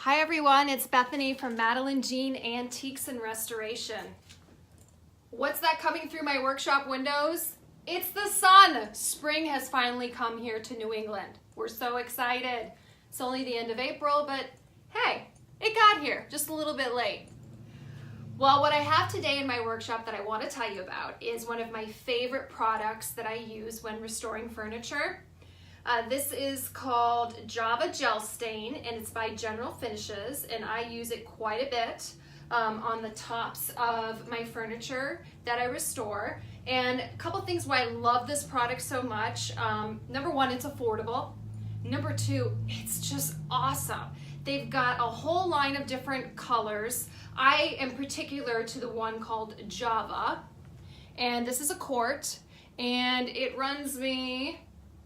Hi everyone, it's Bethany from Madeline Jean Antiques and Restoration. What's that coming through my workshop windows? It's the sun! Spring has finally come here to New England. We're so excited. It's only the end of April, but hey, it got here just a little bit late. Well, what I have today in my workshop that I want to tell you about is one of my favorite products that I use when restoring furniture. This is called Java Gel Stain, and it's by General Finishes, and I use it quite a bit on the tops of my furniture that I restore. And a couple things why I love this product so much. Number one, it's affordable. Number two, it's just awesome. They've got a whole line of different colors. I am particular to the one called Java, and this is a quart, and it runs me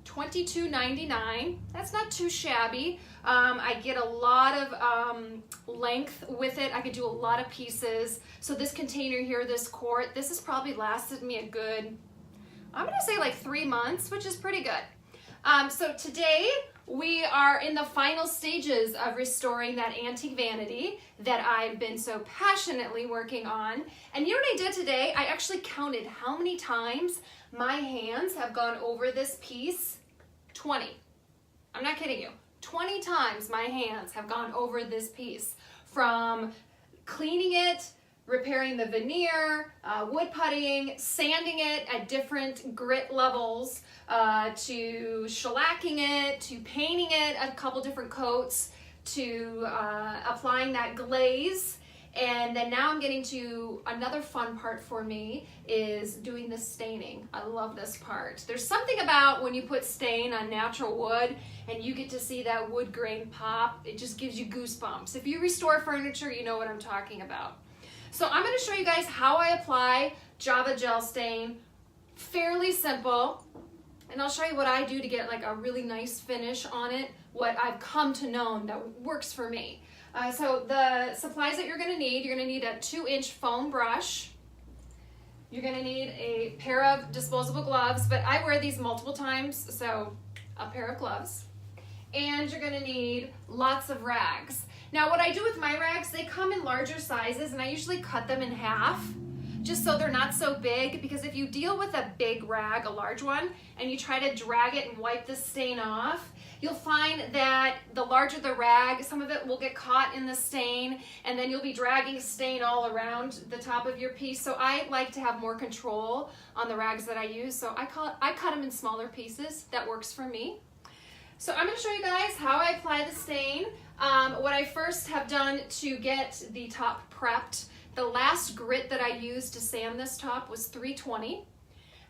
$22.99. That's not too shabby. I get a lot of length with it. I could do a lot of pieces. So this container here, this quart, this has probably lasted me a good, I'm gonna say like 3 months, which is pretty good. So today we are in the final stages of restoring that antique vanity that I've been so passionately working on. And you know what I did today? I actually counted how many times my hands have gone over this piece. 20. I'm not kidding you. 20 times my hands have gone over this piece, from cleaning it, repairing the veneer, wood puttying, sanding it at different grit levels, to shellacking it, to painting it a couple different coats, to applying that glaze. And then now I'm getting to another fun part for me is doing the staining. I love this part. There's something about when you put stain on natural wood and you get to see that wood grain pop, it just gives you goosebumps. If you restore furniture, you know what I'm talking about. So I'm gonna show you guys how I apply Java Gel Stain. Fairly simple. And I'll show you what I do to get like a really nice finish on it, what I've come to know that works for me. So the supplies that you're going to need a 2-inch foam brush. You're going to need a pair of disposable gloves, but I wear these multiple times, so a pair of gloves. And you're going to need lots of rags. Now what I do with my rags, they come in larger sizes, and I usually cut them in half, just so they're not so big, because if you deal with a big rag, a large one, and you try to drag it and wipe the stain off, you'll find that the larger the rag, some of it will get caught in the stain, and then you'll be dragging stain all around the top of your piece. So I like to have more control on the rags that I use, so I cut them in smaller pieces. That works for me. So I'm going to show you guys how I apply the stain. What I first have done to get the top prepped, the last grit that I used to sand this top was 320.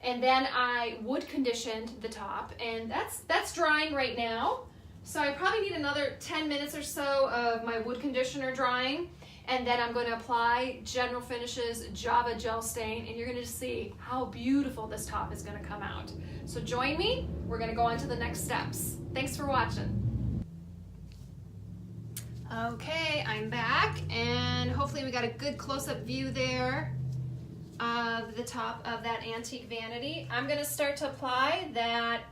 And then I wood conditioned the top, and that's drying right now. So I probably need another 10 minutes or so of my wood conditioner drying, and then I'm going to apply General Finishes Java Gel Stain, and you're going to see how beautiful this top is going to come out. So join me. We're going to go on to the next steps. Thanks for watching. Okay, I'm back, and hopefully we got a good close-up view there of the top of that antique vanity. I'm going to start to apply that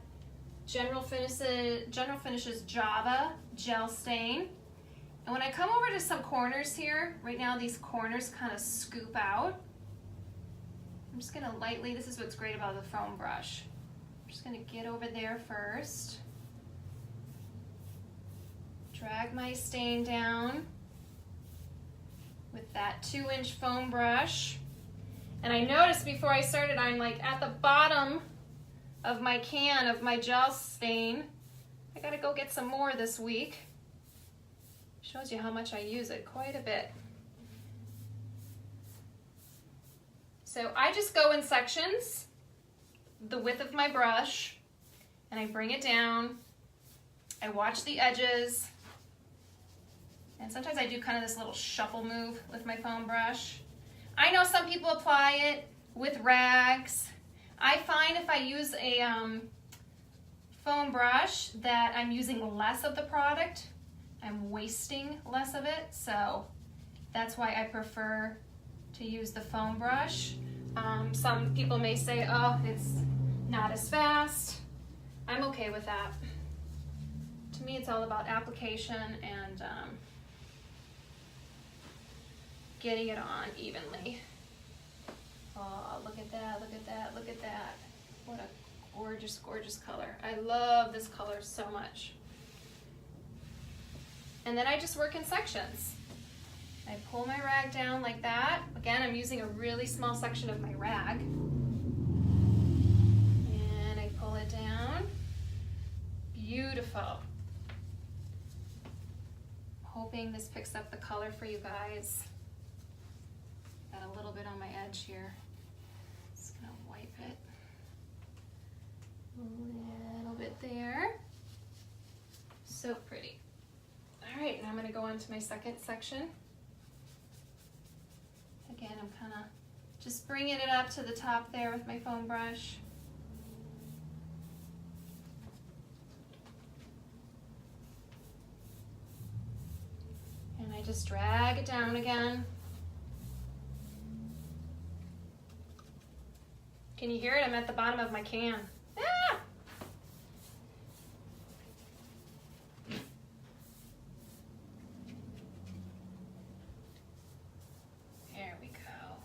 General Finishes Java Gel Stain. And when I come over to some corners here, right now these corners kind of scoop out. I'm just going to lightly, this is what's great about the foam brush. I'm just going to get over there first. Drag my stain down with that 2-inch foam brush. And I noticed before I started, I'm like at the bottom of my can of my gel stain. I gotta go get some more this week. Shows you how much I use it, quite a bit. So I just go in sections, the width of my brush, and I bring it down. I watch the edges. And sometimes I do kind of this little shuffle move with my foam brush. I know some people apply it with rags. I find if I use a foam brush that I'm using less of the product, I'm wasting less of it, so that's why I prefer to use the foam brush. Some people may say, oh, it's not as fast. I'm okay with that. To me, it's all about application and getting it on evenly. Oh, look at that, look at that, look at that. What a gorgeous, gorgeous color. I love this color so much. And then I just work in sections. I pull my rag down like that. Again, I'm using a really small section of my rag. And I pull it down. Beautiful. Hoping this picks up the color for you guys. Got a little bit on my edge here. Just gonna wipe it. A little bit there. So pretty. All right, now I'm gonna go on to my second section. Again, I'm kind of just bringing it up to the top there with my foam brush. And I just drag it down again. Can you hear it? I'm at the bottom of my can. Ah! There we go.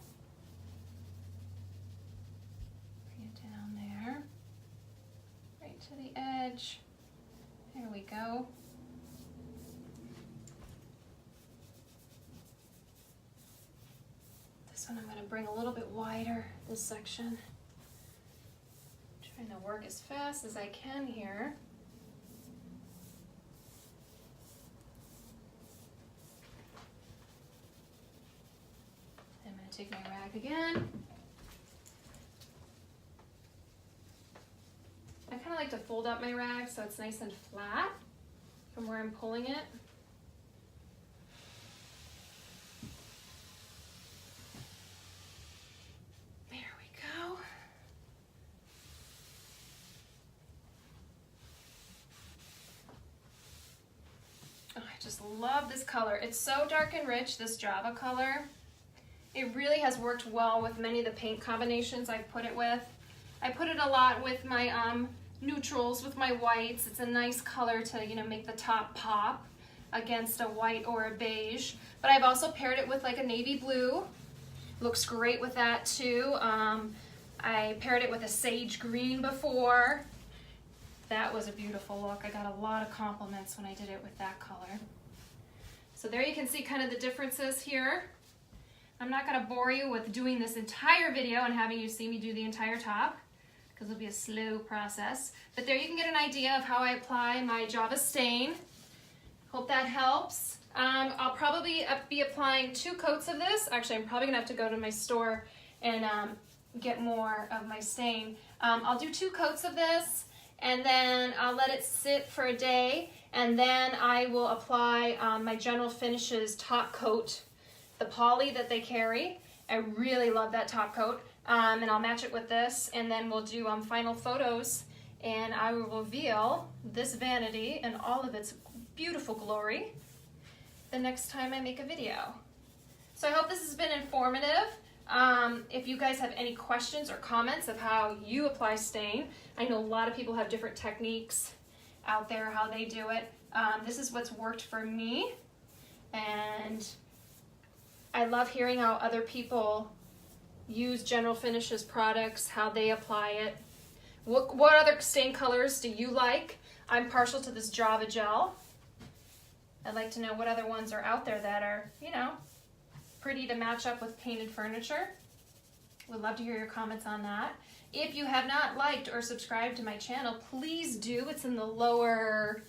Bring it down there. Right to the edge. There we go. This one I'm going to bring a little bit wider, this section. Trying to work as fast as I can here. I'm going to take my rag again. I kind of like to fold up my rag so it's nice and flat from where I'm pulling it. Just love this color. It's so dark and rich, this Java color. It really has worked well with many of the paint combinations I've put it with. I put it a lot with my neutrals, with my whites. It's a nice color to, you know, make the top pop against a white or a beige. But I've also paired it with like a navy blue. Looks great with that too. I paired it with a sage green before. That was a beautiful look. I got a lot of compliments when I did it with that color. So there you can see kind of the differences here. I'm not gonna bore you with doing this entire video and having you see me do the entire top, because it'll be a slow process. But there you can get an idea of how I apply my Java stain. Hope that helps. I'll probably be applying 2 coats of this. Actually, I'm probably gonna have to go to my store and get more of my stain. I'll do 2 coats of this, and then I'll let it sit for a day, and then I will apply my General Finishes top coat, the poly that they carry. I really love that top coat, and I'll match it with this, and then we'll do final photos, and I will reveal this vanity in all of its beautiful glory the next time I make a video. So I hope this has been informative. If you guys have any questions or comments of how you apply stain, I know a lot of people have different techniques out there, how they do it. This is what's worked for me, and I love hearing how other people use General Finishes products, how they apply it. What other stain colors do you like? I'm partial to this Java gel. I'd like to know what other ones are out there that are, you know, pretty to match up with painted furniture. Would love to hear your comments on that. If you have not liked or subscribed to my channel, please do. It's in the lower,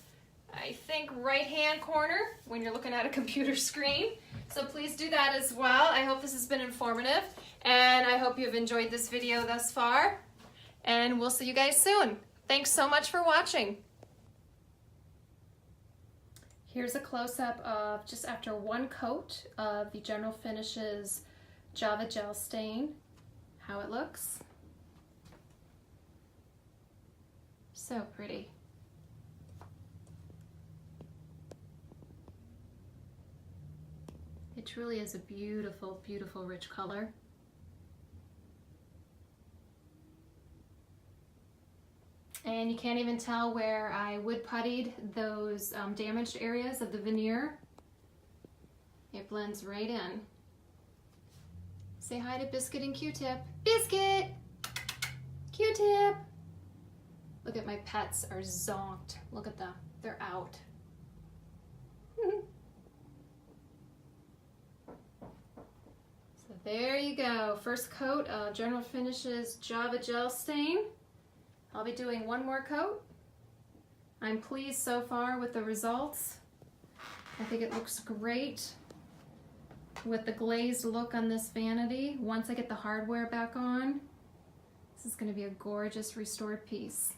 I think, right-hand corner when you're looking at a computer screen. So please do that as well. I hope this has been informative, and I hope you've enjoyed this video thus far. And we'll see you guys soon. Thanks so much for watching. Here's a close-up of just after 1 coat of the General Finishes Java Gel Stain, how it looks. So pretty. It truly is a beautiful, beautiful rich color. And you can't even tell where I wood puttied those damaged areas of the veneer. It blends right in. Say hi to Biscuit and Q-Tip. Biscuit! Q-Tip! Look at my pets are zonked. Look at them. They're out. So there you go. First coat of General Finishes Java Gel Stain. I'll be doing one more coat. I'm pleased so far with the results. I think it looks great with the glazed look on this vanity. Once I get the hardware back on, this is going to be a gorgeous restored piece.